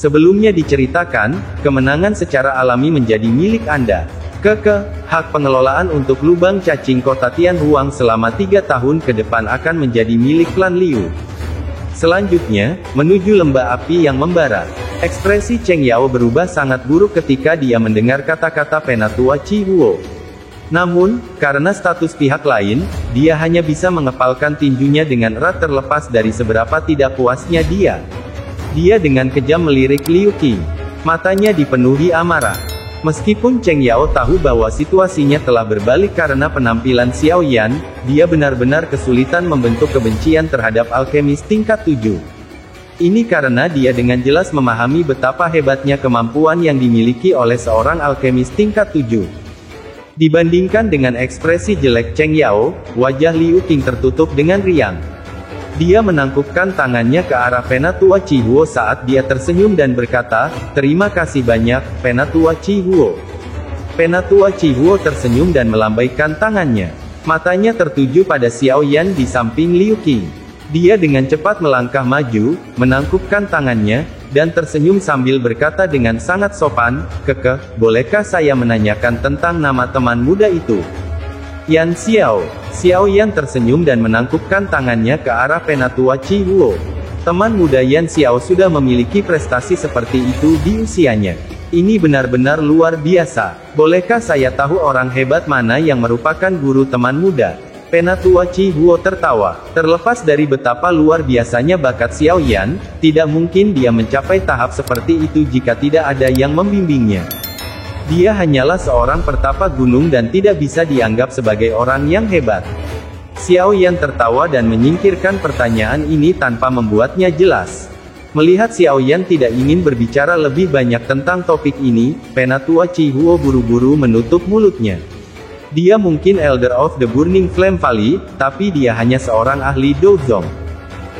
Sebelumnya diceritakan, kemenangan secara alami menjadi milik Anda. Hak pengelolaan untuk lubang cacing kota Tianhuang selama 3 tahun ke depan akan menjadi milik klan Liu. Selanjutnya, menuju lembah api yang membara. Ekspresi Cheng Yao berubah sangat buruk ketika dia mendengar kata-kata Penatua Chi Huo. Namun, karena status pihak lain, dia hanya bisa mengepalkan tinjunya dengan erat terlepas dari seberapa tidak puasnya dia. Dia dengan kejam melirik Liu Qing. Matanya dipenuhi amarah. Meskipun Cheng Yao tahu bahwa situasinya telah berbalik karena penampilan Xiao Yan, dia benar-benar kesulitan membentuk kebencian terhadap alkemis tingkat 7. Ini karena dia dengan jelas memahami betapa hebatnya kemampuan yang dimiliki oleh seorang alkemis tingkat 7. Dibandingkan dengan ekspresi jelek Cheng Yao, wajah Liu Qing tertutup dengan riang. Dia menangkupkan tangannya ke arah Penatua Chi Huo saat dia tersenyum dan berkata, "Terima kasih banyak, Penatua Chi Huo." Penatua Chi Huo tersenyum dan melambaikan tangannya. Matanya tertuju pada Xiao Yan di samping Liu Qing. Dia dengan cepat melangkah maju, menangkupkan tangannya, dan tersenyum sambil berkata dengan sangat sopan, "Bolehkah saya menanyakan tentang nama teman muda itu?" Yan Xiao. Xiao Yan tersenyum dan menangkupkan tangannya ke arah Penatua Chi Huo. Teman muda Yan Xiao sudah memiliki prestasi seperti itu di usianya. Ini benar-benar luar biasa. Bolehkah saya tahu orang hebat mana yang merupakan guru teman muda? Penatua Chi Huo tertawa. Terlepas dari betapa luar biasanya bakat Xiao Yan, tidak mungkin dia mencapai tahap seperti itu jika tidak ada yang membimbingnya. Dia hanyalah seorang pertapa gunung dan tidak bisa dianggap sebagai orang yang hebat. Xiao Yan tertawa dan menyingkirkan pertanyaan ini tanpa membuatnya jelas. Melihat Xiao Yan tidak ingin berbicara lebih banyak tentang topik ini, Penatua Chi Huo buru-buru menutup mulutnya. Dia mungkin Elder of the Burning Flame Valley, tapi dia hanya seorang ahli Douzong.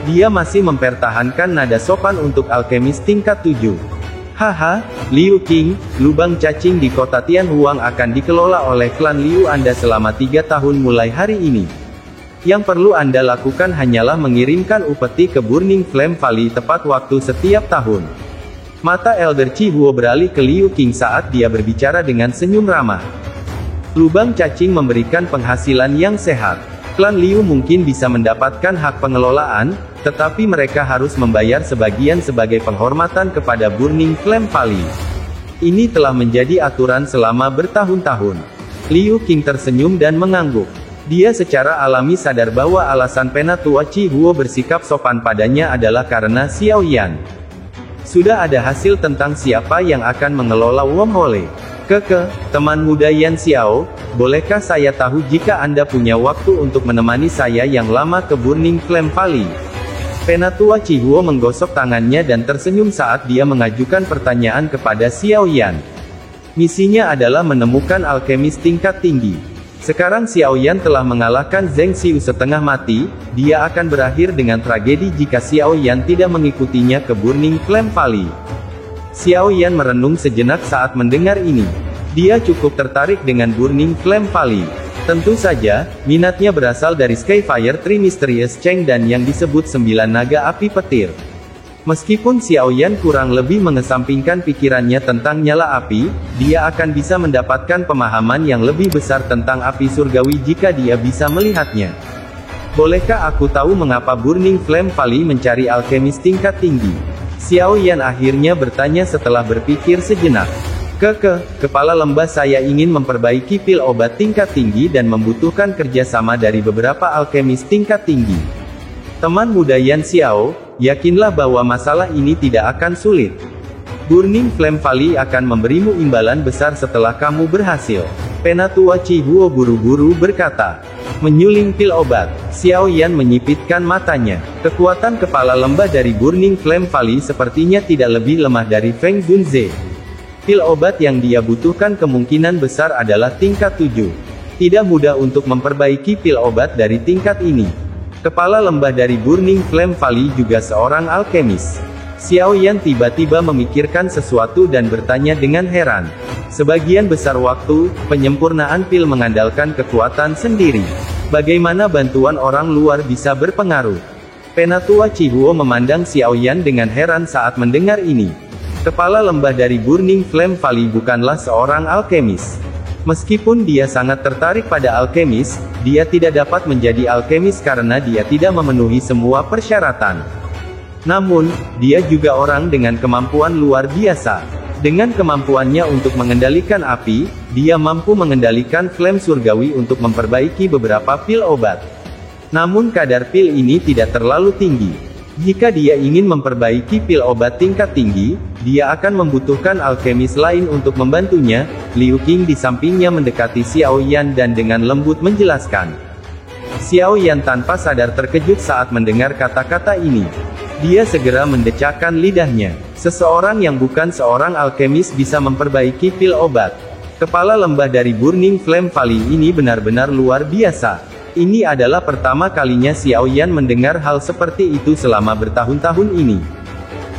Dia masih mempertahankan nada sopan untuk alkemis tingkat 7. Haha, Liu Qing, lubang cacing di kota Tianhuang akan dikelola oleh klan Liu Anda selama 3 tahun mulai hari ini. Yang perlu Anda lakukan hanyalah mengirimkan upeti ke Burning Flame Valley tepat waktu setiap tahun. Mata Elder Chi Huo beralih ke Liu Qing saat dia berbicara dengan senyum ramah. Lubang cacing memberikan penghasilan yang sehat. Klan Liu mungkin bisa mendapatkan hak pengelolaan, tetapi mereka harus membayar sebagian sebagai penghormatan kepada Burning Flame Valley. Ini telah menjadi aturan selama bertahun-tahun. Liu Qing tersenyum dan mengangguk. Dia secara alami sadar bahwa alasan Penatua Chi Huo bersikap sopan padanya adalah karena Xiao Yan. Sudah ada hasil tentang siapa yang akan mengelola Wormhole. Teman muda Yan Xiao, bolehkah saya tahu jika Anda punya waktu untuk menemani saya yang lama ke Burning Flame Valley? Penatua Chi Huo menggosok tangannya dan tersenyum saat dia mengajukan pertanyaan kepada Xiao Yan. Misinya adalah menemukan alkemis tingkat tinggi. Sekarang Xiao Yan telah mengalahkan Zheng Xiu setengah mati, dia akan berakhir dengan tragedi jika Xiao Yan tidak mengikutinya ke Burning Flame Valley. Xiao Yan merenung sejenak saat mendengar ini. Dia cukup tertarik dengan Burning Flame Valley. Tentu saja, minatnya berasal dari Skyfire Tree Mysterious Cheng dan yang disebut 9 naga api petir. Meskipun Xiao Yan kurang lebih mengesampingkan pikirannya tentang nyala api, dia akan bisa mendapatkan pemahaman yang lebih besar tentang api surgawi jika dia bisa melihatnya. Bolehkah aku tahu mengapa Burning Flame Valley mencari alkemis tingkat tinggi? Xiao Yan akhirnya bertanya setelah berpikir sejenak. Kepala lembah saya ingin memperbaiki pil obat tingkat tinggi dan membutuhkan kerjasama dari beberapa alkemis tingkat tinggi. Teman muda Yan Xiao, yakinlah bahwa masalah ini tidak akan sulit. Burning Flame Valley akan memberimu imbalan besar setelah kamu berhasil. Penatua Chi Huo buru-buru berkata. Menyuling pil obat, Xiao Yan menyipitkan matanya. Kekuatan kepala lembah dari Burning Flame Valley sepertinya tidak lebih lemah dari Feng Junze. Pil obat yang dia butuhkan kemungkinan besar adalah tingkat 7. Tidak mudah untuk memperbaiki pil obat dari tingkat ini. Kepala lembah dari Burning Flame Valley juga seorang alkemis. Xiao Yan tiba-tiba memikirkan sesuatu dan bertanya dengan heran. Sebagian besar waktu, penyempurnaan pil mengandalkan kekuatan sendiri. Bagaimana bantuan orang luar bisa berpengaruh? Penatua Chi Huo memandang Xiao Yan dengan heran saat mendengar ini. Kepala lembah dari Burning Flame Valley bukanlah seorang alkemis. Meskipun dia sangat tertarik pada alkemis, dia tidak dapat menjadi alkemis karena dia tidak memenuhi semua persyaratan. Namun, dia juga orang dengan kemampuan luar biasa. Dengan kemampuannya untuk mengendalikan api, dia mampu mengendalikan flame surgawi untuk memperbaiki beberapa pil obat. Namun kadar pil ini tidak terlalu tinggi. Jika dia ingin memperbaiki pil obat tingkat tinggi, dia akan membutuhkan alkemis lain untuk membantunya. Liu Qing di sampingnya mendekati Xiao Yan dan dengan lembut menjelaskan. Xiao Yan tanpa sadar terkejut saat mendengar kata-kata ini. Dia segera mendecakkan lidahnya. Seseorang yang bukan seorang alkemis bisa memperbaiki pil obat. Kepala lembah dari Burning Flame Valley ini benar-benar luar biasa. Ini adalah pertama kalinya Xiao Yan mendengar hal seperti itu selama bertahun-tahun ini.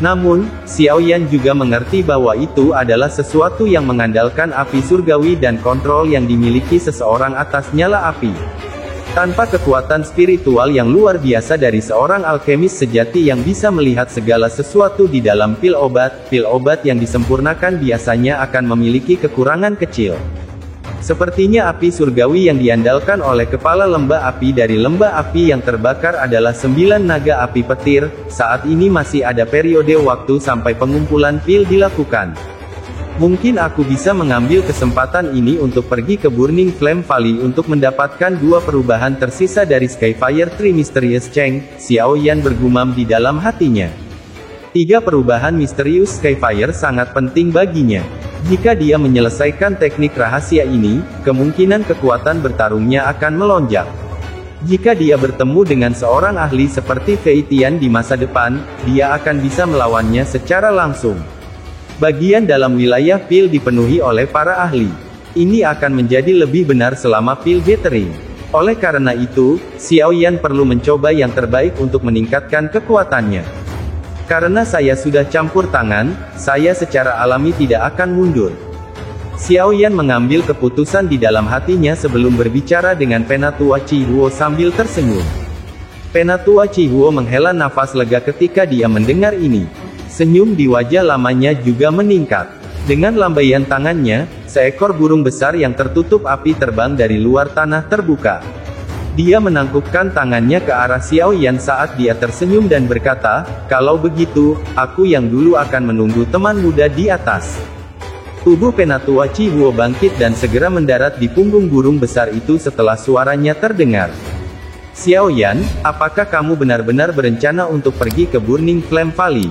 Namun, Xiao Yan juga mengerti bahwa itu adalah sesuatu yang mengandalkan api surgawi dan kontrol yang dimiliki seseorang atas nyala api. Tanpa kekuatan spiritual yang luar biasa dari seorang alkemis sejati yang bisa melihat segala sesuatu di dalam pil obat yang disempurnakan biasanya akan memiliki kekurangan kecil. Sepertinya api surgawi yang diandalkan oleh kepala lembah api dari lembah api yang terbakar adalah 9 naga api petir. Saat ini masih ada periode waktu sampai pengumpulan pil dilakukan. Mungkin aku bisa mengambil kesempatan ini untuk pergi ke Burning Flame Valley untuk mendapatkan 2 perubahan tersisa dari Skyfire Tree Mysterious Cheng, Xiao Yan bergumam di dalam hatinya. 3 perubahan misterius Skyfire sangat penting baginya. Jika dia menyelesaikan teknik rahasia ini, kemungkinan kekuatan bertarungnya akan melonjak. Jika dia bertemu dengan seorang ahli seperti Fei Tian di masa depan, dia akan bisa melawannya secara langsung. Bagian dalam wilayah pil dipenuhi oleh para ahli. Ini akan menjadi lebih benar selama pil gathering. Oleh karena itu, Xiao Yan perlu mencoba yang terbaik untuk meningkatkan kekuatannya. Karena saya sudah campur tangan, saya secara alami tidak akan mundur. Xiao Yan mengambil keputusan di dalam hatinya sebelum berbicara dengan Penatua Chi Huo sambil tersenyum. Penatua Chi Huo menghela nafas lega ketika dia mendengar ini. Senyum di wajah lamanya juga meningkat. Dengan lambaian tangannya, seekor burung besar yang tertutup api terbang dari luar tanah terbuka. Dia menangkupkan tangannya ke arah Xiao Yan saat dia tersenyum dan berkata, "Kalau begitu, aku yang dulu akan menunggu teman muda di atas." Tubuh Penatua Chi Huo bangkit dan segera mendarat di punggung burung besar itu setelah suaranya terdengar. "Xiao Yan, apakah kamu benar-benar berencana untuk pergi ke Burning Flame Valley?"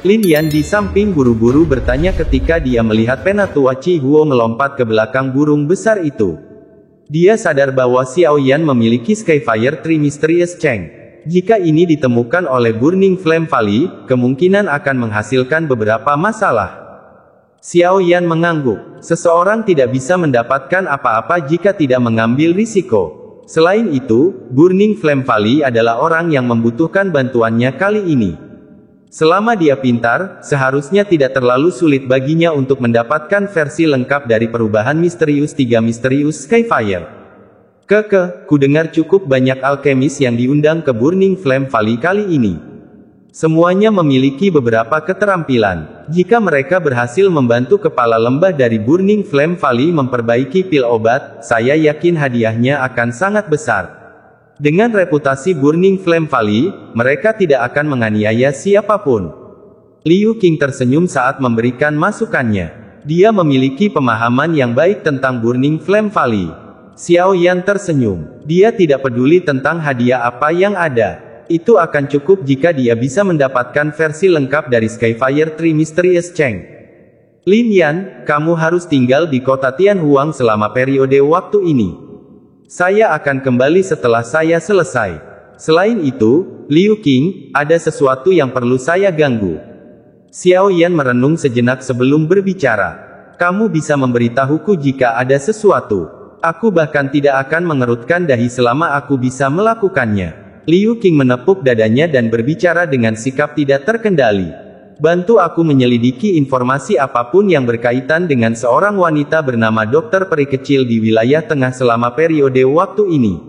Lin Yan di samping buru-buru bertanya ketika dia melihat Penatua Chi Huo melompat ke belakang burung besar itu. Dia sadar bahwa Xiao Yan memiliki Skyfire Tree Mysterious Cheng. Jika ini ditemukan oleh Burning Flame Valley, kemungkinan akan menghasilkan beberapa masalah. Xiao Yan mengangguk. Seseorang tidak bisa mendapatkan apa-apa jika tidak mengambil risiko. Selain itu, Burning Flame Valley adalah orang yang membutuhkan bantuannya kali ini. Selama dia pintar, seharusnya tidak terlalu sulit baginya untuk mendapatkan versi lengkap dari perubahan misterius 3 misterius Skyfire. Kudengar cukup banyak alkemis yang diundang ke Burning Flame Valley kali ini. Semuanya memiliki beberapa keterampilan. Jika mereka berhasil membantu kepala lembah dari Burning Flame Valley memperbaiki pil obat, saya yakin hadiahnya akan sangat besar. Dengan reputasi Burning Flame Valley, mereka tidak akan menganiaya siapapun. Liu Qing tersenyum saat memberikan masukannya. Dia memiliki pemahaman yang baik tentang Burning Flame Valley. Xiao Yan tersenyum. Dia tidak peduli tentang hadiah apa yang ada. Itu akan cukup jika dia bisa mendapatkan versi lengkap dari Skyfire Tree Mysterious Cheng. Lin Yan, kamu harus tinggal di kota Tianhuang selama periode waktu ini. Saya akan kembali setelah saya selesai. Selain itu, Liu Qing, ada sesuatu yang perlu saya ganggu. Xiao Yan merenung sejenak sebelum berbicara. Kamu bisa memberitahuku jika ada sesuatu. Aku bahkan tidak akan mengerutkan dahi selama aku bisa melakukannya. Liu Qing menepuk dadanya dan berbicara dengan sikap tidak terkendali. Bantu aku menyelidiki informasi apapun yang berkaitan dengan seorang wanita bernama Dokter Peri Kecil di wilayah tengah selama periode waktu ini.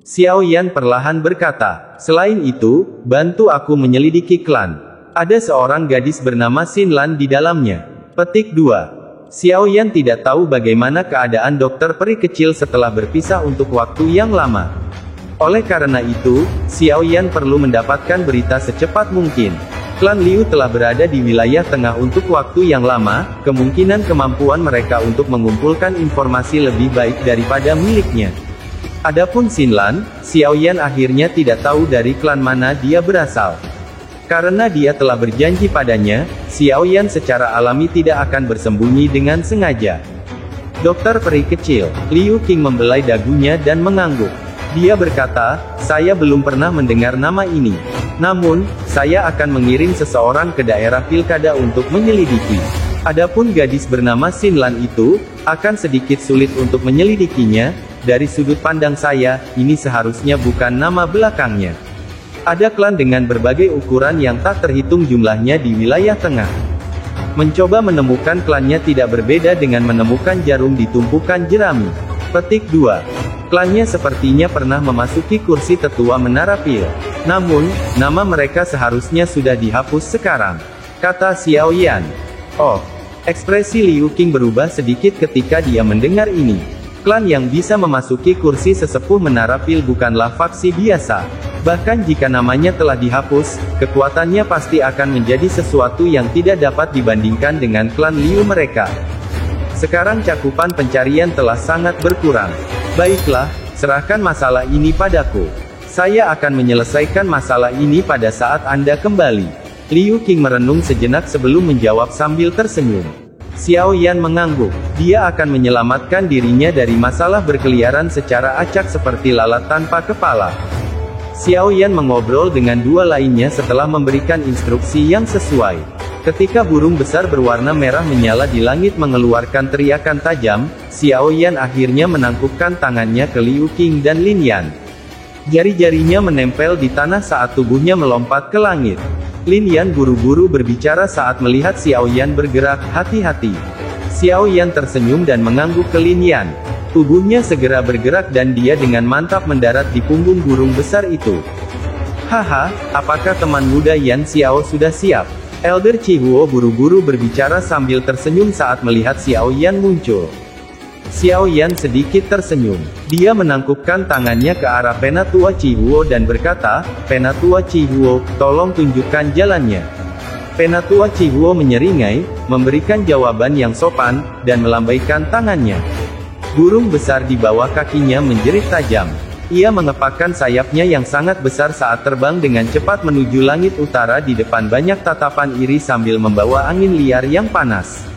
Xiao Yan perlahan berkata, selain itu, bantu aku menyelidiki klan Ada seorang gadis bernama Xinlan di dalamnya. Petik 2. Xiaoyan tidak tahu bagaimana keadaan dokter peri kecil setelah berpisah untuk waktu yang lama. Oleh karena itu, Xiaoyan perlu mendapatkan berita secepat mungkin. Klan Liu telah berada di wilayah tengah untuk waktu yang lama, kemungkinan kemampuan mereka untuk mengumpulkan informasi lebih baik daripada miliknya. Adapun Xinlan, Xiaoyan akhirnya tidak tahu dari klan mana dia berasal. Karena dia telah berjanji padanya, Xiaoyan secara alami tidak akan bersembunyi dengan sengaja. Dokter peri kecil, Liu Qing membelai dagunya dan mengangguk. Dia berkata, saya belum pernah mendengar nama ini. Namun, saya akan mengirim seseorang ke daerah pilkada untuk menyelidiki. Adapun gadis bernama Xinlan itu, akan sedikit sulit untuk menyelidikinya. Dari sudut pandang saya, ini seharusnya bukan nama belakangnya. Ada klan dengan berbagai ukuran yang tak terhitung jumlahnya di wilayah tengah. Mencoba menemukan klannya tidak berbeda dengan menemukan jarum di tumpukan jerami. Petik 2. Klannya sepertinya pernah memasuki kursi tetua Menara Pil. Namun, nama mereka seharusnya sudah dihapus sekarang, kata Xiaoyan. Oh, ekspresi Liu Qing berubah sedikit ketika dia mendengar ini. Klan yang bisa memasuki kursi sesepuh Menara Pil bukanlah faksi biasa. Bahkan jika namanya telah dihapus, kekuatannya pasti akan menjadi sesuatu yang tidak dapat dibandingkan dengan klan Liu mereka. Sekarang cakupan pencarian telah sangat berkurang. Baiklah, serahkan masalah ini padaku. Saya akan menyelesaikan masalah ini pada saat Anda kembali. Liu Qing merenung sejenak sebelum menjawab sambil tersenyum. Xiaoyan mengangguk. Dia akan menyelamatkan dirinya dari masalah berkeliaran secara acak seperti lalat tanpa kepala. Xiaoyan mengobrol dengan dua lainnya setelah memberikan instruksi yang sesuai. Ketika burung besar berwarna merah menyala di langit mengeluarkan teriakan tajam, Xiaoyan akhirnya menangkupkan tangannya ke Liu Qing dan Lin Yan. Jari-jarinya menempel di tanah saat tubuhnya melompat ke langit. Lin Yan buru-buru berbicara saat melihat Xiaoyan bergerak, hati-hati. Xiaoyan tersenyum dan mengangguk ke Lin Yan. Tubuhnya segera bergerak dan dia dengan mantap mendarat di punggung burung besar itu. Haha, apakah teman muda Yan Xiao sudah siap? Elder Chihuo buru-buru berbicara sambil tersenyum saat melihat Xiaoyan muncul. Xiaoyan sedikit tersenyum. Dia menangkupkan tangannya ke arah Penatua Chihuo dan berkata, Penatua Chihuo, tolong tunjukkan jalannya. Penatua Chihuo menyeringai, memberikan jawaban yang sopan, dan melambaikan tangannya. Burung besar di bawah kakinya menjerit tajam. Ia mengepakkan sayapnya yang sangat besar saat terbang dengan cepat menuju langit utara di depan banyak tatapan iri sambil membawa angin liar yang panas.